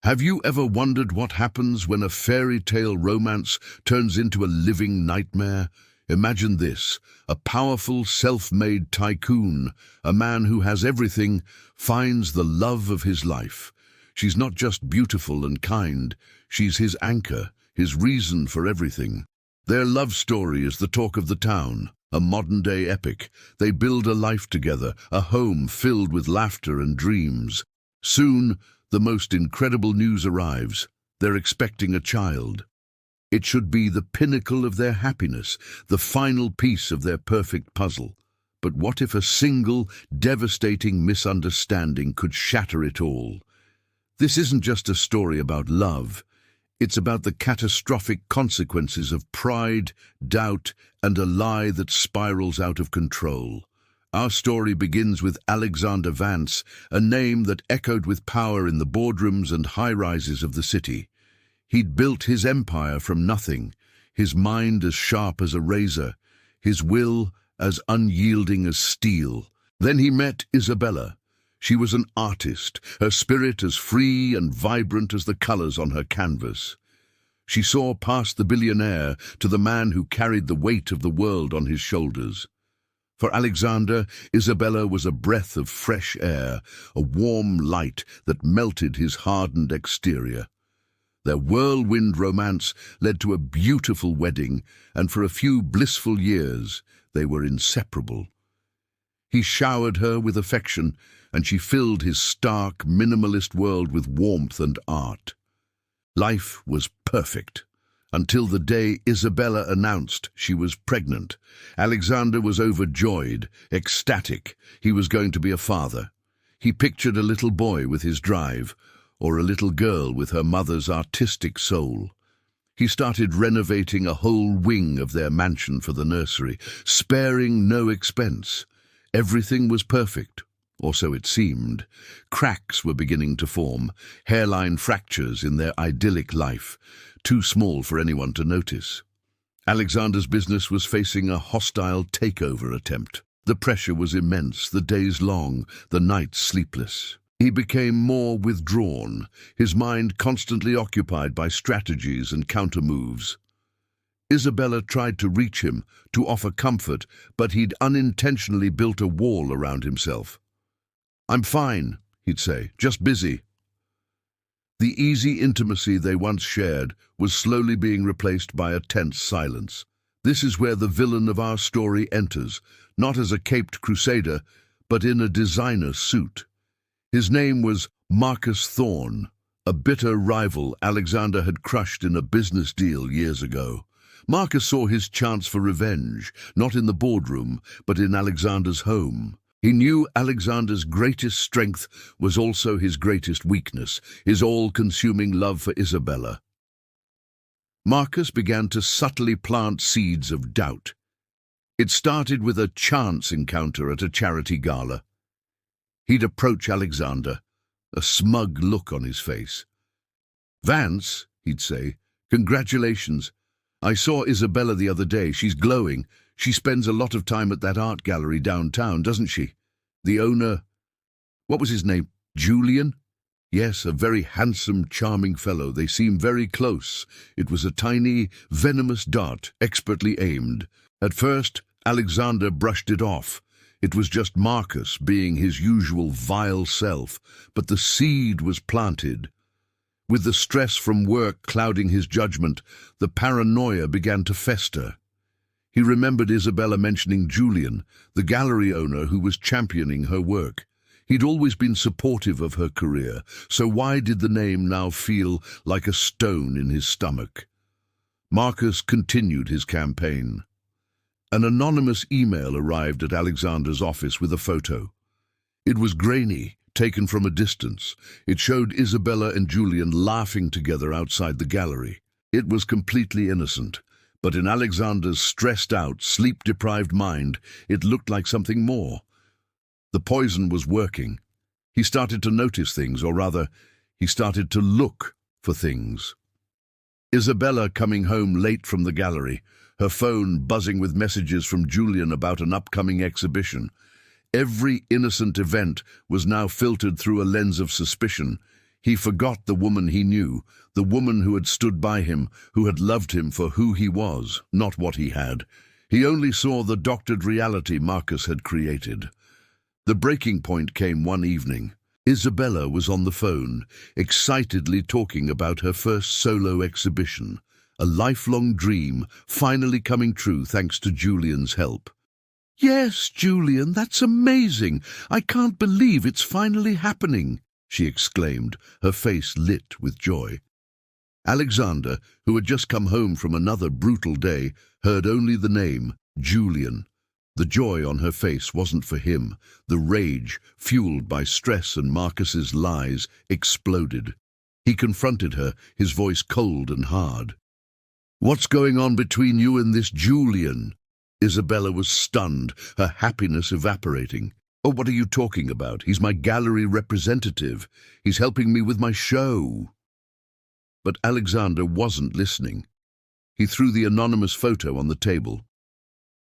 Have you ever wondered what happens when a fairy tale romance turns into a living nightmare? Imagine this: a powerful, self-made tycoon, a man who has everything, finds the love of his life. She's not just beautiful and kind, she's his anchor, his reason for everything. Their love story is the talk of the town, a modern-day epic. They build a life together, a home filled with laughter and dreams. Soon, the most incredible news arrives. They're expecting a child. It should be the pinnacle of their happiness, the final piece of their perfect puzzle. But what if a single, devastating misunderstanding could shatter it all? This isn't just a story about love. It's about the catastrophic consequences of pride, doubt, and a lie that spirals out of control. Our story begins with Alexander Vance, a name that echoed with power in the boardrooms and high-rises of the city. He'd built his empire from nothing, his mind as sharp as a razor, his will as unyielding as steel. Then he met Isabella. She was an artist, her spirit as free and vibrant as the colors on her canvas. She saw past the billionaire to the man who carried the weight of the world on his shoulders. For Alexander, Isabella was a breath of fresh air, a warm light that melted his hardened exterior. Their whirlwind romance led to a beautiful wedding, and for a few blissful years they were inseparable. He showered her with affection, and she filled his stark, minimalist world with warmth and art. Life was perfect, until the day Isabella announced she was pregnant. Alexander was overjoyed, ecstatic. He was going to be a father. He pictured a little boy with his drive, or a little girl with her mother's artistic soul. He started renovating a whole wing of their mansion for the nursery, sparing no expense. Everything was perfect, or so it seemed. Cracks were beginning to form, hairline fractures in their idyllic life, too small for anyone to notice. Alexander's business was facing a hostile takeover attempt. The pressure was immense, the days long, the nights sleepless. He became more withdrawn, his mind constantly occupied by strategies and counter-moves. Isabella tried to reach him, to offer comfort, but he'd unintentionally built a wall around himself. "I'm fine," he'd say, "just busy." The easy intimacy they once shared was slowly being replaced by a tense silence. This is where the villain of our story enters, not as a caped crusader, but in a designer suit. His name was Marcus Thorne, a bitter rival Alexander had crushed in a business deal years ago. Marcus saw his chance for revenge, not in the boardroom, but in Alexander's home. He knew Alexander's greatest strength was also his greatest weakness, his all-consuming love for Isabella. Marcus began to subtly plant seeds of doubt. It started with a chance encounter at a charity gala. He'd approach Alexander, a smug look on his face. "Vance," he'd say, "congratulations. I saw Isabella the other day. She's glowing. She spends a lot of time at that art gallery downtown, doesn't she? The owner, what was his name? Julian? Yes, a very handsome, charming fellow. They seem very close." It was a tiny, venomous dart, expertly aimed. At first, Alexander brushed it off. It was just Marcus being his usual vile self, but the seed was planted. With the stress from work clouding his judgment, the paranoia began to fester. He remembered Isabella mentioning Julian, the gallery owner who was championing her work. He'd always been supportive of her career, so why did the name now feel like a stone in his stomach? Marcus continued his campaign. An anonymous email arrived at Alexander's office with a photo. It was grainy, taken from a distance. It showed Isabella and Julian laughing together outside the gallery. It was completely innocent, but in Alexander's stressed-out, sleep-deprived mind, it looked like something more. The poison was working. He started to notice things, or rather, he started to look for things. Isabella coming home late from the gallery, her phone buzzing with messages from Julian about an upcoming exhibition. Every innocent event was now filtered through a lens of suspicion. He forgot the woman he knew, the woman who had stood by him, who had loved him for who he was, not what he had. He only saw the doctored reality Marcus had created. The breaking point came one evening. Isabella was on the phone, excitedly talking about her first solo exhibition, a lifelong dream finally coming true thanks to Julian's help. "Yes, Julian, that's amazing. I can't believe it's finally happening," she exclaimed, her face lit with joy. Alexander, who had just come home from another brutal day, heard only the name, Julian. The joy on her face wasn't for him. The rage, fueled by stress and Marcus's lies, exploded. He confronted her, his voice cold and hard. "What's going on between you and this Julian?" Isabella was stunned, her happiness evaporating. "Oh, what are you talking about? He's my gallery representative. He's helping me with my show." But Alexander wasn't listening. He threw the anonymous photo on the table.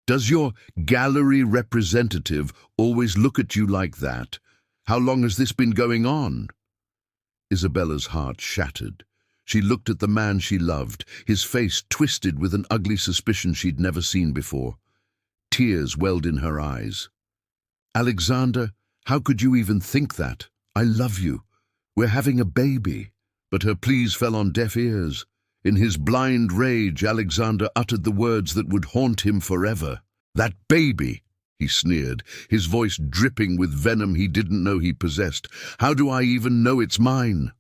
"Does your gallery representative always look at you like that? How long has this been going on?" Isabella's heart shattered. She looked at the man she loved, his face twisted with an ugly suspicion she'd never seen before. Tears welled in her eyes. "Alexander, how could you even think that? I love you. We're having a baby." But her pleas fell on deaf ears. In his blind rage, Alexander uttered the words that would haunt him forever. "That baby!" he sneered, his voice dripping with venom he didn't know he possessed. "How do I even know it's mine?"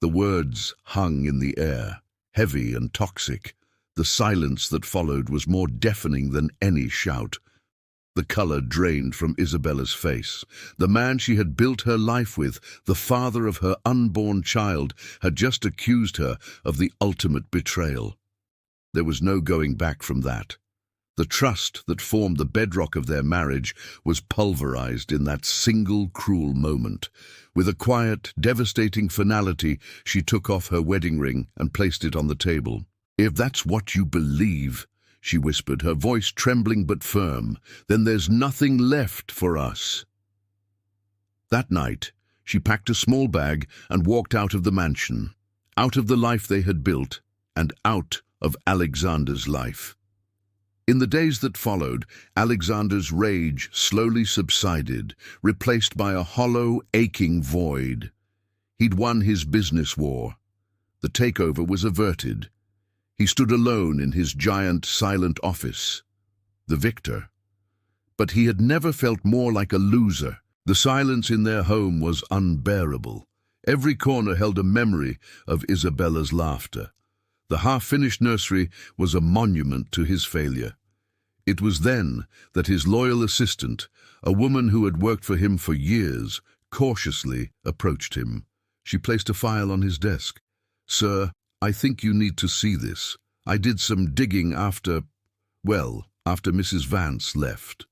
The words hung in the air, heavy and toxic. The silence that followed was more deafening than any shout. The color drained from Isabella's face. The man she had built her life with, the father of her unborn child, had just accused her of the ultimate betrayal. There was no going back from that. The trust that formed the bedrock of their marriage was pulverized in that single cruel moment. With a quiet, devastating finality, she took off her wedding ring and placed it on the table. "If that's what you believe," she whispered, her voice trembling but firm, "then there's nothing left for us." That night, she packed a small bag and walked out of the mansion, out of the life they had built, and out of Alexander's life. In the days that followed, Alexander's rage slowly subsided, replaced by a hollow, aching void. He'd won his business war. The takeover was averted. He stood alone in his giant, silent office, the victor. But he had never felt more like a loser. The silence in their home was unbearable. Every corner held a memory of Isabella's laughter. The half-finished nursery was a monument to his failure. It was then that his loyal assistant, a woman who had worked for him for years, cautiously approached him. She placed a file on his desk. "Sir, I think you need to see this. I did some digging after Mrs. Vance left."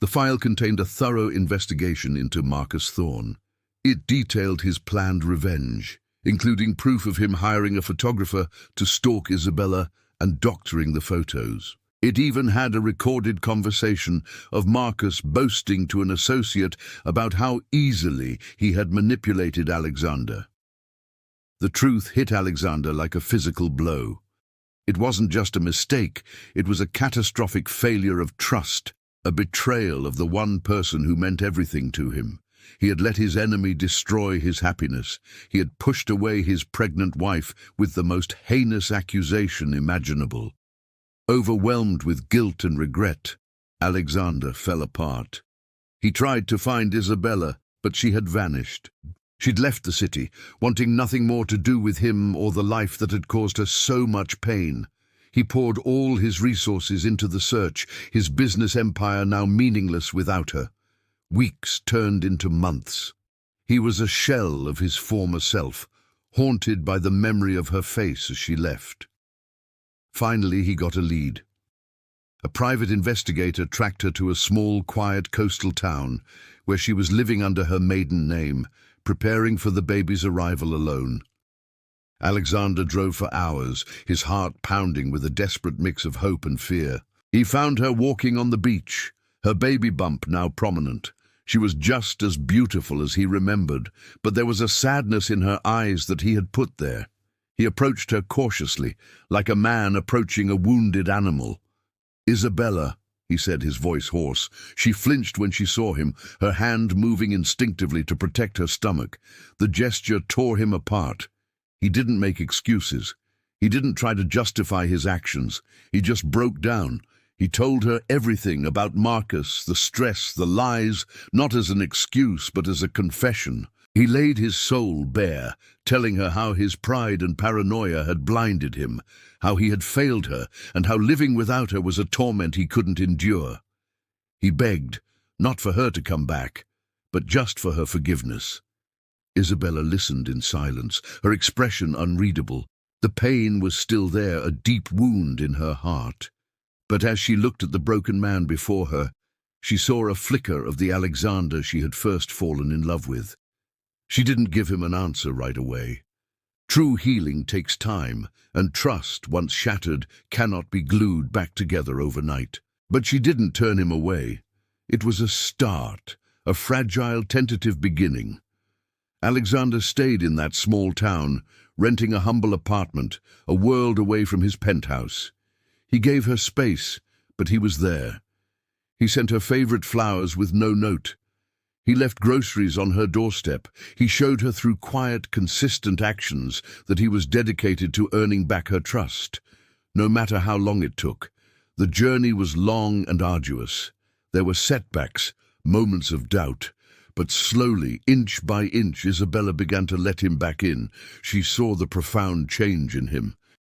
The file contained a thorough investigation into Marcus Thorne. It detailed his planned revenge, including proof of him hiring a photographer to stalk Isabella and doctoring the photos. It even had a recorded conversation of Marcus boasting to an associate about how easily he had manipulated Alexander. The truth hit Alexander like a physical blow. It wasn't just a mistake, it was a catastrophic failure of trust, a betrayal of the one person who meant everything to him. He had let his enemy destroy his happiness. He had pushed away his pregnant wife with the most heinous accusation imaginable. Overwhelmed with guilt and regret, Alexander fell apart. He tried to find Isabella, but she had vanished. She'd left the city, wanting nothing more to do with him or the life that had caused her so much pain. He poured all his resources into the search, his business empire now meaningless without her. Weeks turned into months. He was a shell of his former self, haunted by the memory of her face as she left. Finally, he got a lead. A private investigator tracked her to a small, quiet coastal town where she was living under her maiden name, preparing for the baby's arrival alone. Alexander drove for hours, his heart pounding with a desperate mix of hope and fear. He found her walking on the beach, her baby bump now prominent. She was just as beautiful as he remembered, but there was a sadness in her eyes that he had put there. He approached her cautiously, like a man approaching a wounded animal. "Isabella," he said, his voice hoarse. She flinched when she saw him, her hand moving instinctively to protect her stomach. The gesture tore him apart. He didn't make excuses. He didn't try to justify his actions. He just broke down. He told her everything about Marcus, the stress, the lies, not as an excuse but as a confession. He laid his soul bare, telling her how his pride and paranoia had blinded him, how he had failed her, and how living without her was a torment he couldn't endure. He begged, not for her to come back, but just for her forgiveness. Isabella listened in silence, her expression unreadable. The pain was still there, a deep wound in her heart. But as she looked at the broken man before her, she saw a flicker of the Alexander she had first fallen in love with. She didn't give him an answer right away. True healing takes time, and trust, once shattered, cannot be glued back together overnight. But she didn't turn him away. It was a start, a fragile, tentative beginning. Alexander stayed in that small town, renting a humble apartment, a world away from his penthouse. He gave her space, but he was there. He sent her favorite flowers with no note. He left groceries on her doorstep. He showed her through quiet, consistent actions that he was dedicated to earning back her trust. No matter how long it took, the journey was long and arduous. There were setbacks, moments of doubt, but slowly, inch by inch, Isabella began to let him back in. She saw the profound change in him.